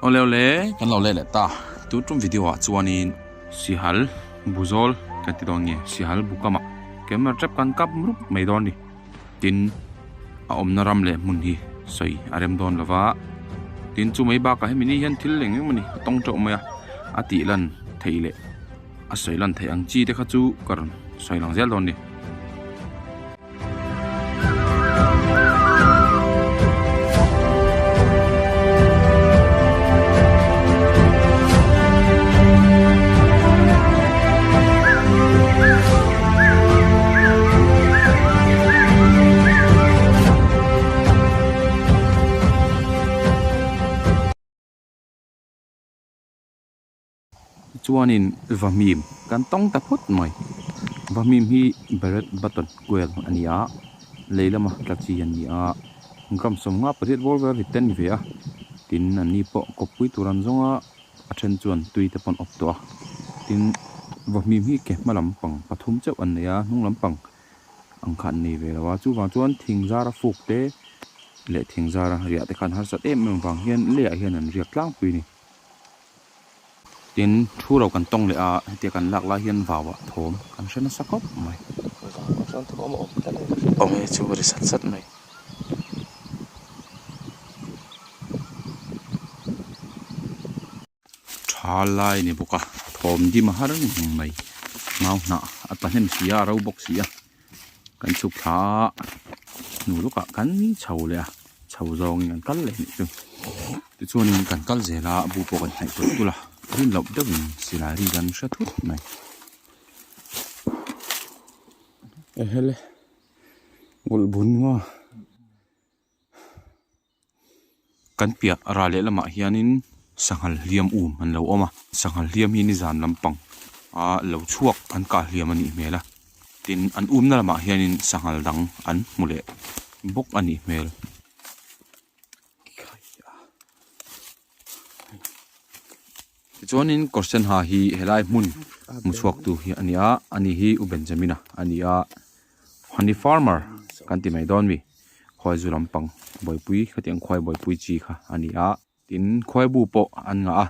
Ole kan lo le ta tu tum video a chuanin sihal buzol kan ti dong nge sihal bukama kemer trap kan kap rup meidon ni tin a omna ram le mun hi soi arem don lawa tin chu mai ba ka he mini hian thil leng mani tong to maya ati lan theile a soi lan thei ang chi te kha chu karon soi lang zel don ni chuanin vamim kan tong ta phut mai vamim hi beret button kwel ania leilama tlachi ania ngam somnga parit bol ga viten ve a tin ani po kopui turan zonga athen chuan tui te pon op to tin vamim hi ke malam pang pathum chau an ya hnung lam pang ang khan ni ve lawa chu wang chuan thingzara fuk te le thingzara ria te khan har sat em wang hian le a hian an riak tlang pui ni tin thu ro kan tong le a te kan lak la hian wawa thom kan hrena sakop mai Son thom om tan om he chu ri sat sat mai thalai ni boka thom di ma har ni mai mau na atahen sia ro box sia kan chu tha nu lu ka kan chho le a chho zong kan kal le ni chu ti chuanin kan kal zela bu po kan hai tu la rin lop dam silari gan sha thut mai hele ul bun wa kan pia ra le lama hianin sanghal liam an lo oma sanghal liam hi ni zan lampang a lo chuak an ka liam ani mela tin an na lama hianin sanghal dang an mule bok ani mel chuanin korsen ha hi helai mun muchuak tu hi ania ani hi u benjamina ania honey farmer kan ti mai don mi khoi zu lampang boipui khatiang khoi boipui chi kha ania tin khoi bu po an nga a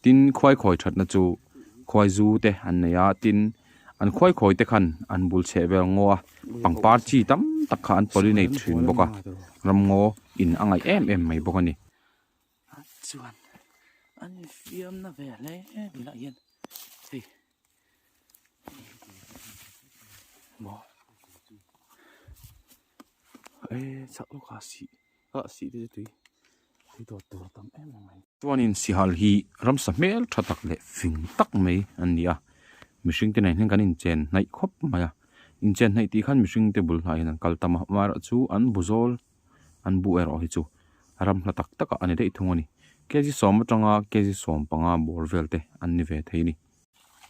tin khoi khoi that na chu khoi zu te an ya tin an khoi khoi te khan an bul che vel ngo a pangpar chi tam tak kha an pollinate thin boka ram ngo in angai em mai bokani chuan an fiam na ve le ni la yen hey mo sak lo ka si de tui to tam em mai chuanin sihal hi ramsa mel thatak le fing tak mai an nia mihring te nei hnen kan in chen nai khop maya in chen nei ti khan mihring te bul hlai nan kaltama mar chu an buzol an bu ero hi chu ram hla tak taka ani dei thungani keji som atanga keji som panga bor velte an ni ve theini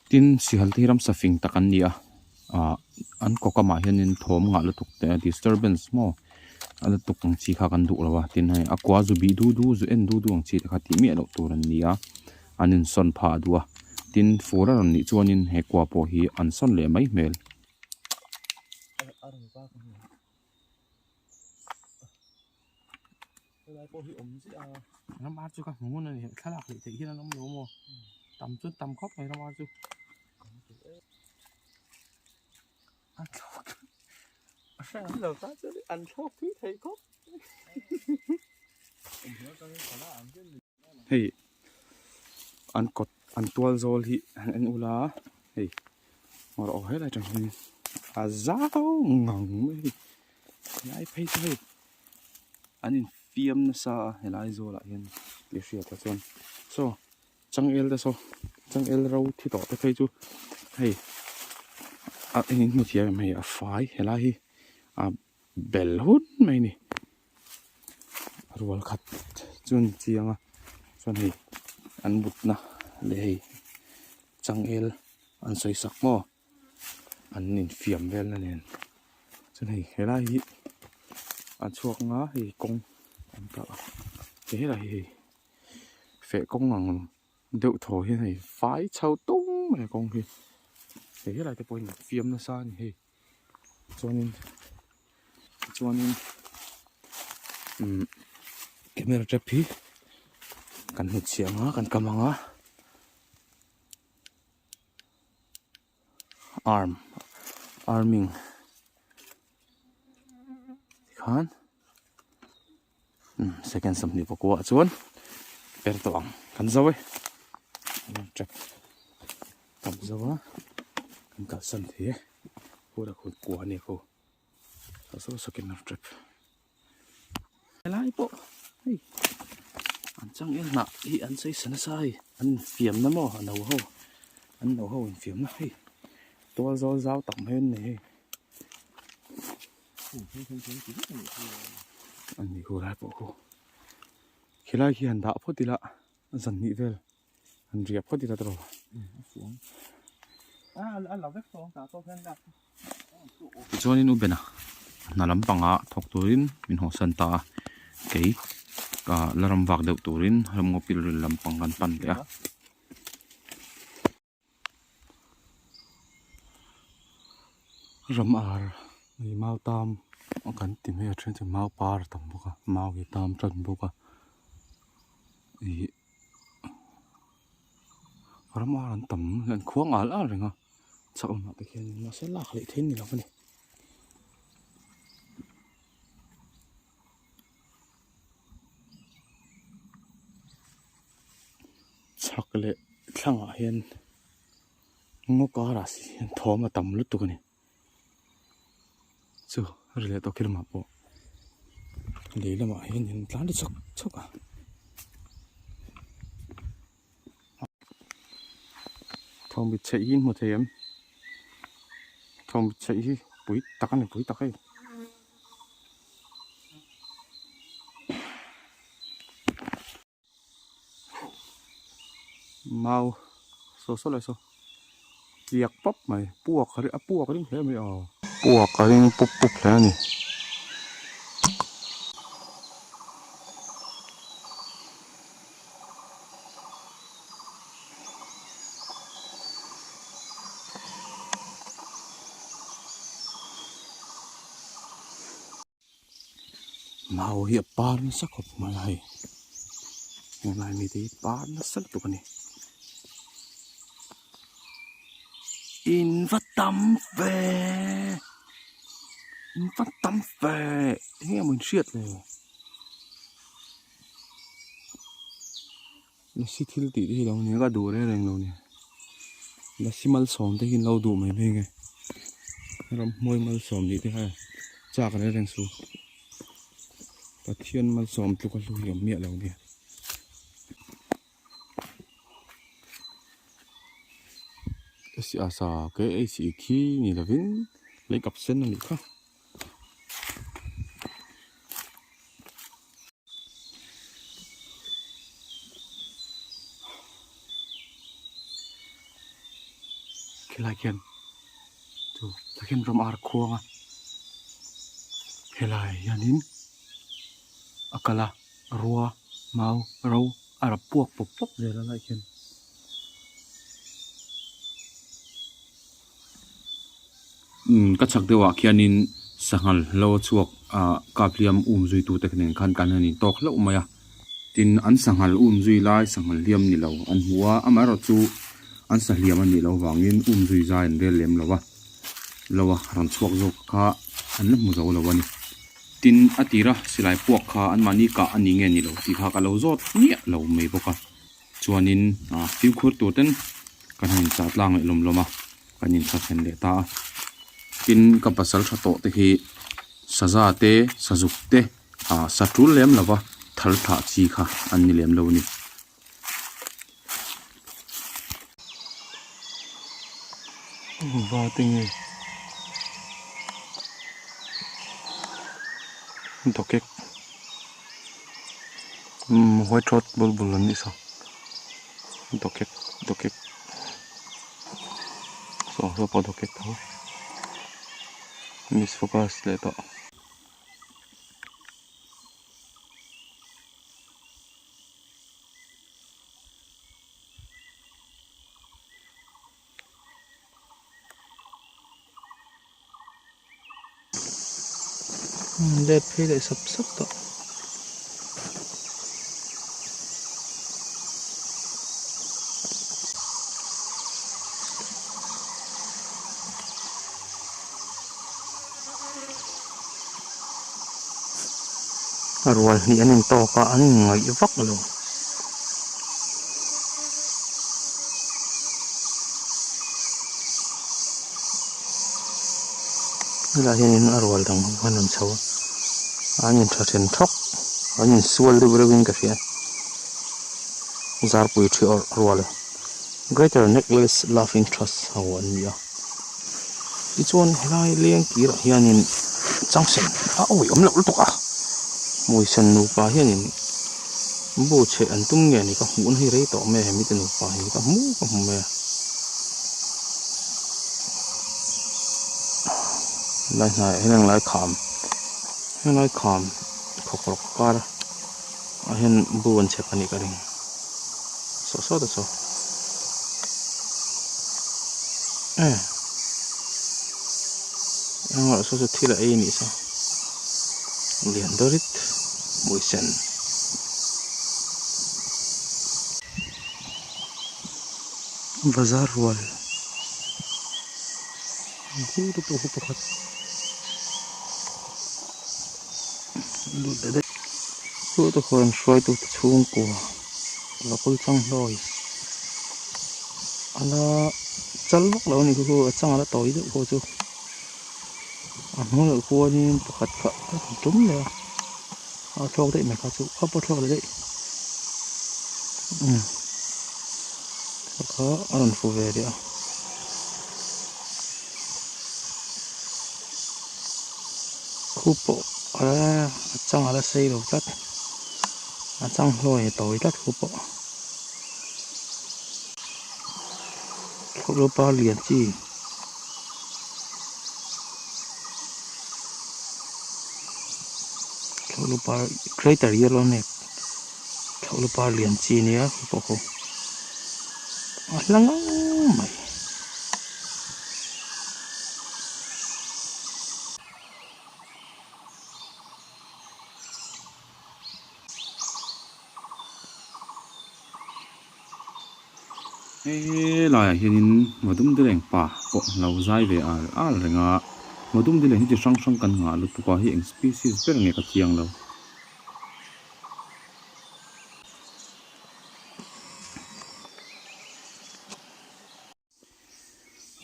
tin sihal ti ram sa fing tak an nia an kokama hianin thom nga la tuk te disturbance mo ala tukang chi kha kan du lawa tin hai akwa zu bi du zu en du ang chi kha ti mi lo turan nia anin son pha duwa tin fura ran ni chuanin he kwa po hi an son le mai mel ram ar chu ka ngun ani thalak le te hian an lo mo tam khop mai ram ar chu an lo ka chu an thok phi thei khop hei an kot an tual zol hi an ula hei mor o helai tang ni a zao ngang mai ai phei thei anin fiam na sa helai zola hian le ria ta chon so changel da so changel ro thi to te phei chu hei a in mu thia mai a fai helai hi a bel hun mai ni rual khat chun chianga chon hei an but na le hei changel an soi sak mo an in fiam vel na nen chon hei helai hi an chuak nga hei kong an ta ke helai hei fe kong ang deuh tho hi hei fai chau tung mai kong hi ke helai te point fiam na sa ni hei chuanin camera trap hi kan hit sianga kan kamanga arming khan second sam ni pokwa chuan per to ang kan zawe trap tam zawa kan kal san the pura khun kwa ni ko so second of trap lai po hey an chang el na hi an sei sana sai an fiam na mo an no ho in fiam na hey to zol zau tam hen ne anh đi cô lại bộ cô khi lại khi anh đã phốt đi lạ anh dần nghĩ về anh riệp phốt đi ra rồi cho nên bên à nà lắm bằng á thọc turin mình họ sân ta cái cả làm vạc đầu turin làm ngọc pil làm bằng gan pan đấy à ram ar mi mau tam kan tìm hiểu trên thì mau par tầm boka mau cái tam chân boka thì ram ar an tầm lần khoang al al rồi ngà chắc mà cái kia nó sẽ lạc lại thế này là cái này chắc lệ thằng ở hiền ngô cá là gì thò mà tầm lướt tụi cái này chưa rồi tao kia mà bộ lấy là mà hiện lát đi chốc à không bị chạy in một thêm không bị chạy bụi tắc này bụi tắc ấy mau số lại số việc bóp mày buộc cái thế mày buộc cái bóp thế này mau hiệp pan sắc hộp mà này mình thấy pan nó sắc tụi này in phát tắm về nghe mình siết này nó xí thiếu tí thì đâu nhớ cả đủ đấy rồi đâu nè nó xí mal xóm thì lâu đủ mấy mấy cái rồi môi mal xóm đi thế hay chả cái đấy đang su và thiên mal xóm tụi con su hiểm miệng đâu nè cái asa cái ấy chỉ khi như là vin lấy cặp sen là được không cái lại kian tu lại kian rom ar khuang à cái lại yanin akala rua mau rau arab puak pop pop rồi lại kian các chắc đều kia nín sangal lo chuộc kapliam zui tu te khen khan kan ni tok lo maya tin an sangal zui lai sangal liam ni lo an huwa amaro chu an sa liam ani lo wangin zui za in rel lem lowa ran chuak zo kha an mu zo lo wani tin atira silai puak kha an mani ka ani nge ni lo ti kha ka lo zot ni lo me boka chuanin fiu khur tu ten kan han chat lang lom loma kanin tha khen le ta tin ka pasal tha to te hi saza te sajuk te satul lem lawa thal tha chi kha an ni lem lo ni va tinge dokek white rod bulbul ni so dokek so pa dokek tho misfocus le to let phi lại sập sấp to rual ni aning to ka aning ngai vak lo la hian arwal dang hanon chawa anin thathen thok anin sual de brewing ka fian zar pui thi arwal Greater Necklace Laughing Trust hawan ya ichon helai leng kir hianin changsen oi omlo lutuka moi san nu pa hianin bo che antum nge ni ka hun hi rei to me mi te nu pa hi ka mu me lai na henang lai kham khok kar a hen buan che pani ka ring so da so ang so thila ai ni sa lian dorit moi sen bazar wal guru to ho pakhat lu de ko to khon shoi to chung ko la kul chang loi ala chal bok lo ni ko chang ala toi de ko chu ngồi cua ni pakhat kha tum le a thok dei me kha chu kha po thok le dei kha aron fu ve dia khupo ala chang ala sei lo tat a chang loi toi tat khupo thok lo pa lian chi lupa Greater Yellow Neck lupa lian chi ni a ko ko lang mai lai hianin modum de leng pa ko lo zai ve al renga modum de leng hi chi sang kan nga lu tuka hi eng species per nge ka chiang lo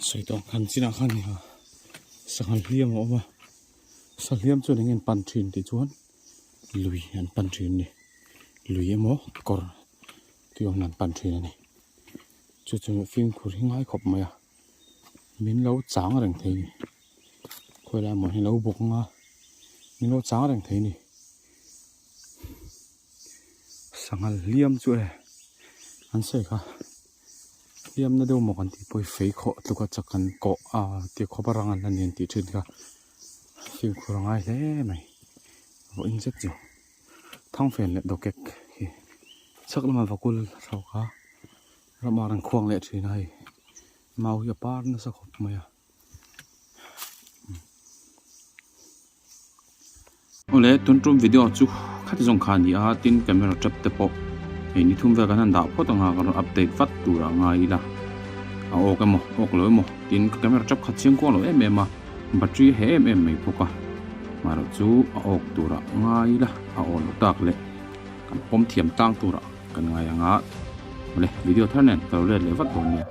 soi to khan china khan ni ha sangal liam oma saliam chu ningen pan thin ti chuan lui an pan thin ni lui emo kor tiom nan pan thin ani chu film khur hingai khop maya min lo chang reng thei ni khoi la mo hi lo buk nga min lo chang reng thei ni sangal liam chu le an se kha liam na do mo kan ti poi fei kho tluka chakan ko ti khobarang an nen ti thin ka film khur ngai le mai bo injek chu thang fen le dokek hi chaklama vakul thauka ramaran khuang le thin hai mau ya par na sa khop maya ole tuntrum video chu khati jong khan ni a tin camera trap te po ei ni thum ve kan han da photo nga kan update vat tu ra nga ila a ok mo ok lo mo tin camera trap khat chiang ko lo ma battery he mai poka maro chu a ok tu ra nga ila a on tak le kan pom thiam tang tu ra kan nga ya nga ole video thanen to le vat bon ne